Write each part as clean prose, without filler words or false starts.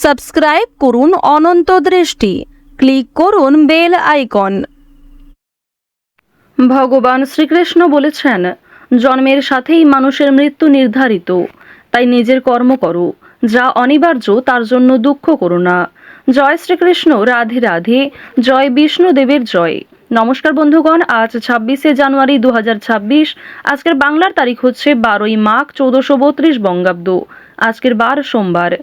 Subscribe করুন অনন্ত দৃষ্টি, click করুন বেল আইকন। ভগবান শ্রীকৃষ্ণ বলেছেন, জন্মের সাথেই মানুষের মৃত্যু নির্ধারিত, তাই নিজের কর্ম করো, যা অনিবার্য তার জন্য দুঃখ করো না। জয় শ্রীকৃষ্ণ, রাধে রাধে, জয় বিষ্ণুদেবের জয়। নমস্কার বন্ধুগণ, আজ 26শে জানুয়ারি 2026। আজকের বাংলার তারিখ হচ্ছে 12ই মাঘ 1432 বঙ্গাব্দ। আজকের বার সোমবার।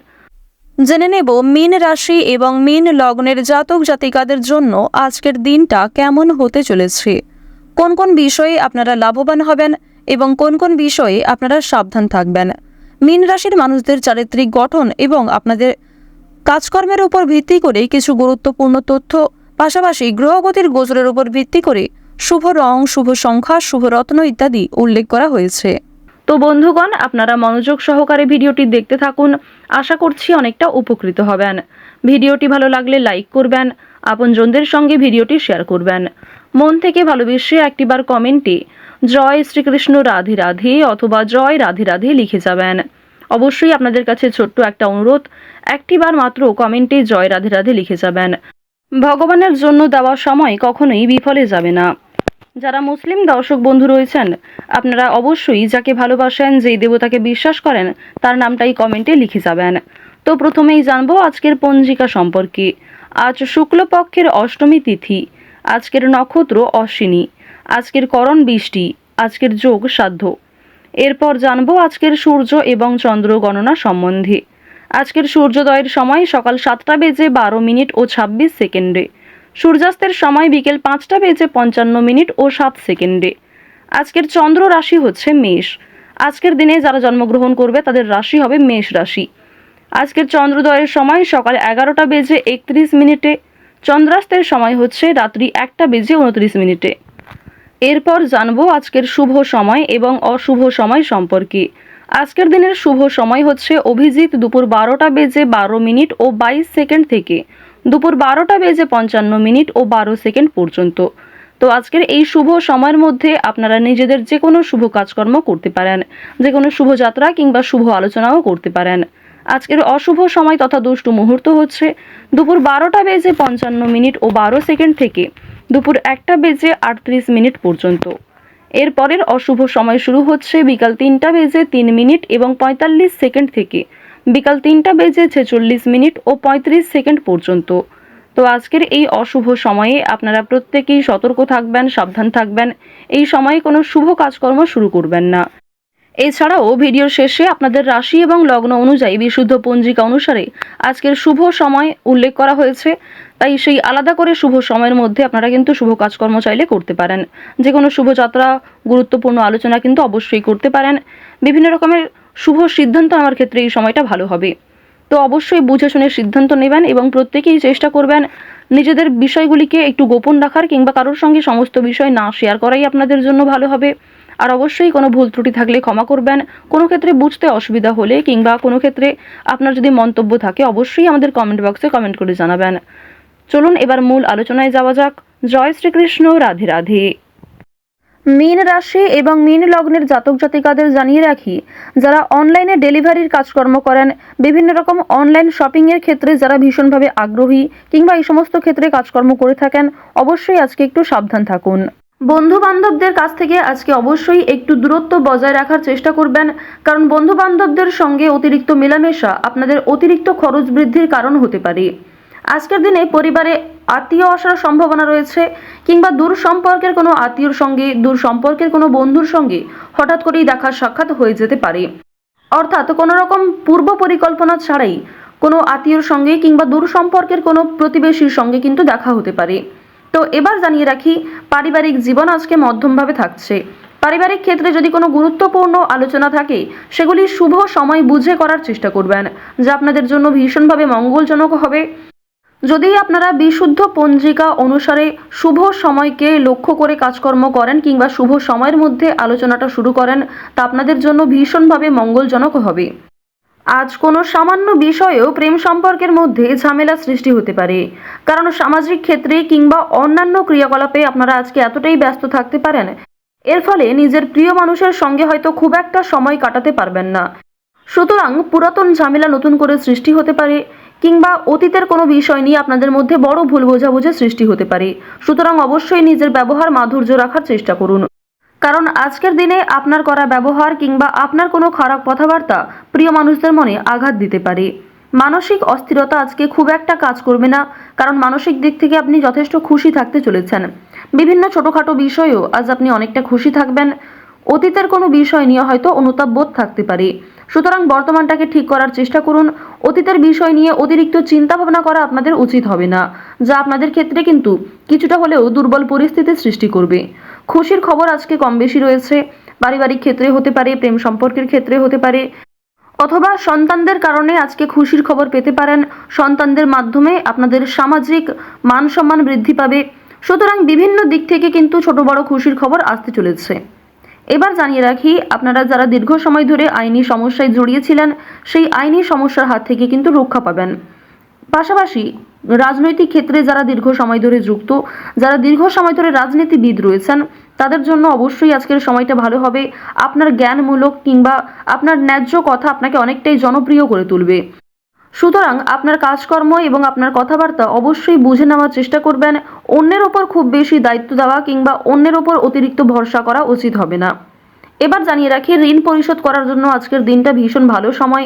জেনে নেব মীন রাশি এবং মীন লগ্নের জাতক জাতিকাদের জন্য আজকের দিনটা কেমন হতে চলেছে, কোন কোন বিষয়ে আপনারা লাভবান হবেন এবং কোন কোন বিষয়ে আপনারা সাবধান থাকবেন। মীন রাশির মানুষদের চারিত্রিক গঠন এবং আপনাদের কাজকর্মের উপর ভিত্তি করে কিছু গুরুত্বপূর্ণ তথ্য, পাশাপাশি গ্রহগতির গোচরের উপর ভিত্তি করে শুভ রং, শুভ সংখ্যা, শুভ রত্ন ইত্যাদি উল্লেখ করা হয়েছে। তো বন্ধুগণ, আপনারা মনোযোগ সহকারে ভিডিওটি দেখতে থাকুন। আশা করছি অনেকটা উপকৃত হবেন। ভিডিওটি ভালো লাগলে লাইক করবেন, আপনজনদের সঙ্গে ভিডিওটি শেয়ার করবেন। মন থেকে ভালোবেসে একটিবার কমেন্টে জয় শ্রীকৃষ্ণ রাধে রাধে অথবা জয় রাধে রাধে লিখে যাবেন। অবশ্যই আপনাদের কাছে ছোট্ট একটা অনুরোধ, একটিবার মাত্র কমেন্টে জয় রাধে রাধে লিখে যাবেন। ভগবানের জন্য দেওয়া সময় কখনোই বিফলে যাবে না। যারা মুসলিম দর্শক বন্ধু রয়েছেন, আপনারা অবশ্যই যাকে ভালোবাসেন, যেই দেবতাকে বিশ্বাস করেন, তার নামটাই কমেন্টে লিখে যাবেন। তো প্রথমেই জানবো আজকের পঞ্জিকা সম্পর্কে। আজ শুক্লপক্ষের অষ্টমী তিথি, আজকের নক্ষত্র অশ্বিনী, আজকের করণ বৃষ্টি, আজকের যোগ সাধ্য। এরপর জানবো আজকের সূর্য এবং চন্দ্র গণনা সম্বন্ধে। আজকের সূর্যোদয়ের সময় সকাল 7:12 ও 26 সেকেন্ডে, সূর্যাস্তের সময় বিকেল 5:55 ও 7 সেকেন্ডে। আজকের চন্দ্র রাশি হচ্ছে মেষ। আজকের দিনে যারা জন্মগ্রহণ করবে তাদের রাশি হবে মেষ রাশি। আজকের চন্দ্রোদয়ের সময় সকাল 11:31, চন্দ্রাস্তের সময় হচ্ছে রাত্রি 1:29। এরপর জানবো আজকের শুভ সময় এবং অশুভ সময় সম্পর্কে। আজকের দিনের শুভ সময় হচ্ছে অভিজিৎ দুপুর 12:12 ও 22 সেকেন্ড থেকে দুপুর 12:55 ও 12 সেকেন্ড পর্যন্ত। তো আজকের এই শুভ সময়ের মধ্যে আপনারা নিজেদের যে কোনো শুভ কাজকর্ম করতে পারেন, যে কোনো শুভযাত্রা কিংবা শুভ আলোচনাও করতে পারেন। আজকের অশুভ সময় তথা দুষ্টু মুহূর্ত হচ্ছে দুপুর 12:55 ও 12 সেকেন্ড থেকে দুপুর 1:38 পর্যন্ত। এরপরের অশুভ সময় শুরু হচ্ছে বিকাল 3:03 এবং 45 সেকেন্ড থেকে বিকাল 3:46 ও 35 সেকেন্ড পর্যন্ত। তো আজকের এই অশুভ সময়ে আপনারা প্রত্যেকেই সতর্ক থাকবেন, সাবধান থাকবেন। এই সময়ে কোনো শুভ কাজকর্ম শুরু করবেন না। এছাড়াও ভিডিওর শেষে আপনাদের রাশি এবং লগ্ন অনুযায়ী বিশুদ্ধ পঞ্জিকা অনুসারে আজকের শুভ সময় উল্লেখ করা হয়েছে, তাই সেই আলাদা করে শুভ সময়ের মধ্যে আপনারা কিন্তু শুভ কাজকর্ম চাইলে করতে পারেন। যে কোনো শুভযাত্রা, গুরুত্বপূর্ণ আলোচনা কিন্তু অবশ্যই করতে পারেন। বিভিন্ন রকমের শুভ সিদ্ধান্ত নেওয়ার ক্ষেত্রে এই সময়টা ভালো হবে। তো অবশ্যই বুঝে শুনে সিদ্ধান্ত নেবেন এবং প্রত্যেকেই চেষ্টা করবেন নিজেদের বিষয়গুলিকে একটু গোপন রাখার কিংবা কারোর সঙ্গে সমস্ত বিষয় না শেয়ার করাই আপনাদের জন্য ভালো হবে। আর অবশ্যই কোনো ভুল ত্রুটি থাকলে ক্ষমা করবেন। কোনো ক্ষেত্রে বুঝতে অসুবিধা হলে কিংবা কোনো ক্ষেত্রে আপনার যদি মন্তব্য থাকে অবশ্যই আমাদের কমেন্ট বক্সে কমেন্ট করে জানাবেন। চলুন এবার মূল আলোচনায় যাওয়া যাক। জয় শ্রীকৃষ্ণ, রাধে রাধে। মীন রাশি এবং মীন লগ্নের জাতক জাতিকাদের জানিয়ে রাখি, যারা অনলাইনে ডেলিভারির কাজকর্ম করেন, বিভিন্ন রকম অনলাইন শপিংয়ের ক্ষেত্রে যারা ভীষণভাবে আগ্রহী কিংবা এই সমস্ত ক্ষেত্রে কাজকর্ম করে থাকেন, অবশ্যই আজকে একটু সাবধান থাকুন। বন্ধু বান্ধবদের কাছ থেকে আজকে অবশ্যই একটু দূরত্ব বজায় রাখার চেষ্টা করবেন, কারণ বন্ধু বান্ধবদের সঙ্গে অতিরিক্ত মেলামেশা আপনাদের অতিরিক্ত খরচ বৃদ্ধির কারণ হতে পারে। আজকের দিনে পরিবারে আত্মীয় আসার সম্ভাবনা রয়েছে কিংবা দূর সম্পর্কের কোনো আত্মীয়র সঙ্গে, দূর সম্পর্কের কোনো বন্ধুর সঙ্গে হঠাৎ করেই দেখা সাক্ষাৎ হয়ে যেতে পারে। অর্থাৎ কোনো রকম পূর্ব পরিকল্পনা ছাড়াই কোনো আত্মীয়র সঙ্গে কিংবা দূর সম্পর্কের কোনো প্রতিবেশীর সঙ্গে কিন্তু দেখা হতে পারে। তো এবার জানিয়ে রাখি, পারিবারিক জীবন আজকে মধ্যমভাবে থাকছে। পারিবারিক ক্ষেত্রে যদি কোনো গুরুত্বপূর্ণ আলোচনা থাকে, সেগুলি শুভ সময় বুঝে করার চেষ্টা করবেন, যা আপনাদের জন্য ভীষণভাবে মঙ্গলজনক হবে। যদি আপনারা বিশুদ্ধ পঞ্জিকা অনুসারে শুভ সময়কে লক্ষ্য করে কাজকর্ম করেন কিংবা শুভ সময়ের মধ্যে আলোচনাটা শুরু করেন, তা আপনাদের জন্য ভীষণভাবে মঙ্গলজনক হবে। আজ কোনো সামান্য বিষয়েও প্রেম সম্পর্কের মধ্যে ঝামেলা সৃষ্টি হতে পারে, কারণ সামাজিক ক্ষেত্রে কিংবা অন্যান্য ক্রিয়াকলাপে আপনারা আজকে এতটাই ব্যস্ত থাকতে পারেন, এর ফলে নিজের প্রিয় মানুষের সঙ্গে হয়তো খুব একটা সময় কাটাতে পারবেন না। সুতরাং পুরাতন ঝামেলা নতুন করে সৃষ্টি হতে পারে কিংবা অতীতের কোনো বিষয় নিয়ে আপনাদের মধ্যে বড় ভুল বোঝাবুঝির সৃষ্টি হতে পারে। সুতরাং অবশ্যই নিজের ব্যবহার মাধুর্য রাখার চেষ্টা করুন, কারণ আজকের দিনে আপনার করা ব্যবহার কিংবা আপনার কোনো খারাপ কথাবার্তা প্রিয় মানুষদের মনে আঘাত দিতে পারে। মানসিক অস্থিরতা আজকে খুব একটা কাজ করবে না, কারণ মানসিক দিক থেকে আপনি যথেষ্ট খুশি থাকতে চলেছেন। বিভিন্ন ছোটখাটো বিষয়েও আজ আপনি অনেকটা খুশি থাকবেন। অতীতের কোনো বিষয় নিয়ে হয়তো অনুতাপ বোধ থাকতে পারে, সুতরাং বর্তমানটাকে ঠিক করার চেষ্টা করুন। অতীতের বিষয় নিয়ে অতিরিক্ত চিন্তা ভাবনা করা আপনাদের উচিত হবে না, যা আপনাদের ক্ষেত্রে কিন্তু কিছুটা হলেও দুর্বল পরিস্থিতির সৃষ্টি করবে। খুশির খবর আজকে কম বেশি রয়েছে, পারিবারিক ক্ষেত্রে হতে পারে, প্রেম সম্পর্কের ক্ষেত্রে হতে পারে, অথবা সন্তানদের কারণে আজকে খুশির খবর পেতে পারেন। সন্তানদের মাধ্যমে আপনাদের সামাজিক মান সম্মান বৃদ্ধি পাবে। সুতরাং বিভিন্ন দিক থেকে কিন্তু ছোট বড় খুশির খবর আসতে চলেছে। এবার জানিয়ে রাখি, আপনারা যারা দীর্ঘ সময় ধরে আইনি সমস্যায় জড়িয়েছিলেন, সেই আইনি সমস্যার হাত থেকে কিন্তু রক্ষা পাবেন। পাশাপাশি রাজনৈতিক ক্ষেত্রে যারা দীর্ঘ সময় ধরে যুক্ত, যারা দীর্ঘ সময় ধরে রাজনীতিবিদ রয়েছেন, তাদের জন্য অবশ্যই আজকের সময়টা ভালো হবে। আপনার জ্ঞানমূলক কিংবা আপনার ন্যায্য কথা আপনাকে অনেকটাই জনপ্রিয় করে তুলবে। সুতরাং আপনার কাজকর্ম এবং আপনার কথাবার্তা অবশ্যই বুঝে নেওয়ার চেষ্টা করবেন। অন্যের ওপর খুব বেশি দায়িত্ব দেওয়া কিংবা অন্যের ওপর অতিরিক্ত ভরসা করা উচিত হবে না। এবার জানিয়ে রাখি, ঋণ পরিশোধ করার জন্য আজকের দিনটা ভীষণ ভালো সময়।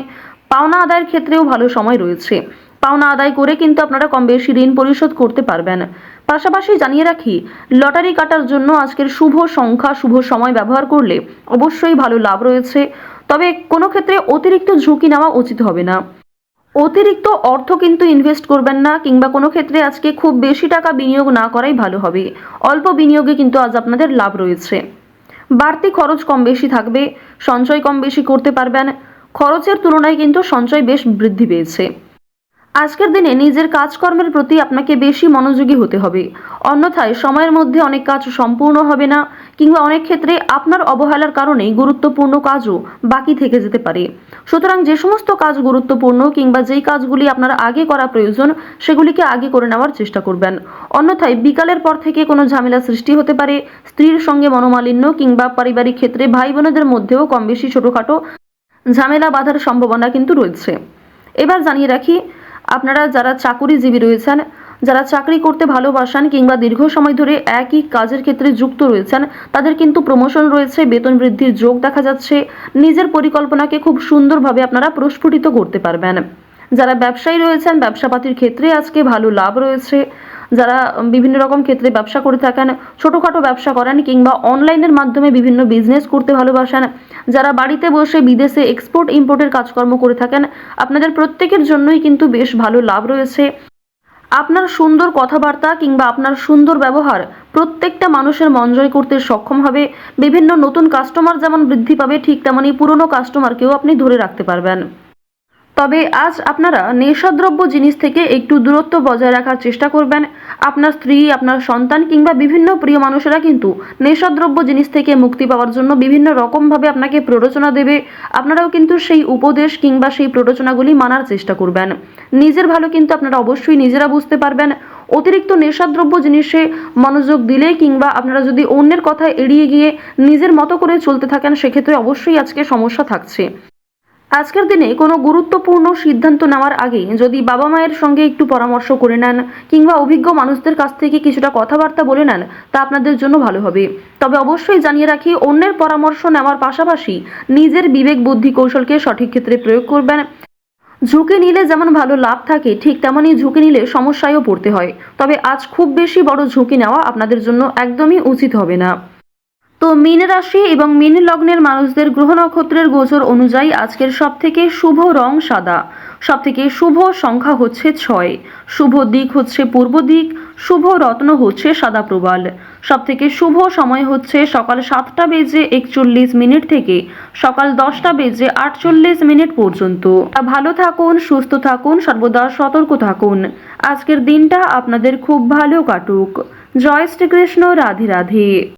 পাওনা আদায়ের ক্ষেত্রেও ভালো সময় রয়েছে। পাওনা আদায় করে কিন্তু আপনারা কম বেশি ঋণ পরিশোধ করতে পারবেন। পাশাপাশি জানিয়ে রাখি, লটারি কাটার জন্য আজকের শুভ সংখ্যা, শুভ সময় ব্যবহার করলে অবশ্যই ভালো লাভ রয়েছে। তবে কোনো ক্ষেত্রে অতিরিক্ত ঝুঁকি নেওয়া উচিত হবে না। অতিরিক্ত অর্থ কিন্তু ইনভেস্ট করবেন না, কিংবা কোনো ক্ষেত্রে আজকে খুব বেশি টাকা বিনিয়োগ না করাই ভালো হবে। অল্প বিনিয়োগে কিন্তু আজ আপনাদের লাভ রয়েছে। বাড়তি খরচ কম বেশি থাকবে, সঞ্চয় কম বেশি করতে পারবেন। খরচের তুলনায় কিন্তু সঞ্চয় বেশ বৃদ্ধি পেয়েছে। আজকের দিনে নিজের কাজকর্মের প্রতি আপনাকে বেশি মনোযোগী হতে হবে, অন্যথায় সময়ের মধ্যে অনেক কাজ সম্পূর্ণ হবে না, কিংবা অনেক ক্ষেত্রে আপনার অবহেলার কারণে গুরুত্বপূর্ণ কাজও বাকি থেকে যেতে পারে। সুতরাং যে সমস্ত কাজ গুরুত্বপূর্ণ কিংবা যেই কাজগুলি আপনার আগে করা প্রয়োজন, সেগুলিকে আগে করে নেওয়ার চেষ্টা করবেন। অন্যথায় বিকালের পর থেকে কোনো ঝামেলা সৃষ্টি হতে পারে। স্ত্রীর সঙ্গে মনোমালিন্য কিংবা পারিবারিক ক্ষেত্রে ভাই বোনেদের মধ্যেও কম বেশি ছোটোখাটো ঝামেলা বাঁধার সম্ভাবনা কিন্তু রয়েছে। এবার জানিয়ে রাখি, আপনারা যারা চাকুরিজীবী রয়েছেন, যারা চাকরি করতে ভালোবাসেন কিংবা দীর্ঘ সময় ধরে একই কাজের ক্ষেত্রে যুক্ত রয়েছেন, তাদের কিন্তু প্রমোশন রয়েছে, বেতন বৃদ্ধির যোগ দেখা যাচ্ছে। নিজের পরিকল্পনাকে খুব সুন্দরভাবে আপনারা প্রস্ফুটিত করতে পারবেন। যারা ব্যবসায়ী রয়েছেন, ব্যবসাপাতির ক্ষেত্রে আজকে ভালো লাভ রয়েছে। যারা বিভিন্ন রকম ক্ষেত্রে ব্যবসা করে থাকেন, ছোটোখাটো ব্যবসা করেন কিংবা অনলাইনের মাধ্যমে বিভিন্ন বিজনেস করতে ভালোবাসেন, যারা বাড়িতে বসে বিদেশে এক্সপোর্ট ইম্পোর্টের কাজকর্ম করে থাকেন, আপনাদের প্রত্যেকের জন্যই কিন্তু বেশ ভালো লাভ রয়েছে। আপনার সুন্দর কথাবার্তা কিংবা আপনার সুন্দর ব্যবহার প্রত্যেকটা মানুষের মন জয় করতে সক্ষম হবে। বিভিন্ন নতুন কাস্টমার যেমন বৃদ্ধি পাবে, ঠিক তেমনই পুরনো কাস্টমারকেও আপনি ধরে রাখতে পারবেন। তবে আজ আপনারা নেশাদ্রব্য জিনিস থেকে একটু দূরত্ব বজায় রাখার চেষ্টা করবেন। আপনার স্ত্রী, আপনার সন্তান কিংবা বিভিন্ন প্রিয় মানুষেরা কিন্তু নেশাদ্রব্য জিনিস থেকে মুক্তি পাওয়ার জন্য বিভিন্ন রকমভাবে আপনাকে প্ররোচনা দেবে। আপনারাও কিন্তু সেই উপদেশ কিংবা সেই প্ররোচনাগুলি মানার চেষ্টা করবেন। নিজের ভালো কিন্তু আপনারা অবশ্যই নিজেরা বুঝতে পারবেন। অতিরিক্ত নেশাদ্রব্য জিনিসে মনোযোগ দিলে কিংবা আপনারা যদি অন্যের কথা এড়িয়ে গিয়ে নিজের মতো করে চলতে থাকেন, সেক্ষেত্রে অবশ্যই আজকে সমস্যা থাকছে। আজকের দিনে কোনো গুরুত্বপূর্ণ সিদ্ধান্ত নেওয়ার আগে যদি বাবা মায়ের সঙ্গে একটু পরামর্শ করে নেন কিংবা অভিজ্ঞ মানুষদের কাছ থেকে কিছুটা কথাবার্তা বলে নেন, তা আপনাদের জন্য ভালো হবে। তবে অবশ্যই জানিয়ে রাখি, অন্যের পরামর্শ নেওয়ার পাশাপাশি নিজের বিবেক বুদ্ধি কৌশলকে সঠিক ক্ষেত্রে প্রয়োগ করবেন। ঝুঁকি নিলে যেমন ভালো লাভ থাকে, ঠিক তেমনই ঝুঁকি নিলে সমস্যায়ও পড়তে হয়। তবে আজ খুব বেশি বড় ঝুঁকি নেওয়া আপনাদের জন্য একদমই উচিত হবে না। তো মীন রাশি এবং মীন লগ্নের মানুষদের গ্রহ নক্ষত্রের গোচর অনুযায়ী আজকের সবথেকে শুভ রং সাদা, সবথেকে শুভ সংখ্যা হচ্ছে 6, শুভ দিক হচ্ছে পূর্ব দিক, শুভ রত্ন হচ্ছে সাদা প্রবাল, সবথেকে শুভ সময় হচ্ছে সকাল 7টা বেজে 41 মিনিট থেকে সকাল 10টা বেজে 48 মিনিট পর্যন্ত। ভালো থাকুন, সুস্থ থাকুন, সর্বদা সতর্ক থাকুন। আজকের দিনটা আপনাদের খুব ভালো কাটুক। জয় শ্রীকৃষ্ণ। রাধে রাধে।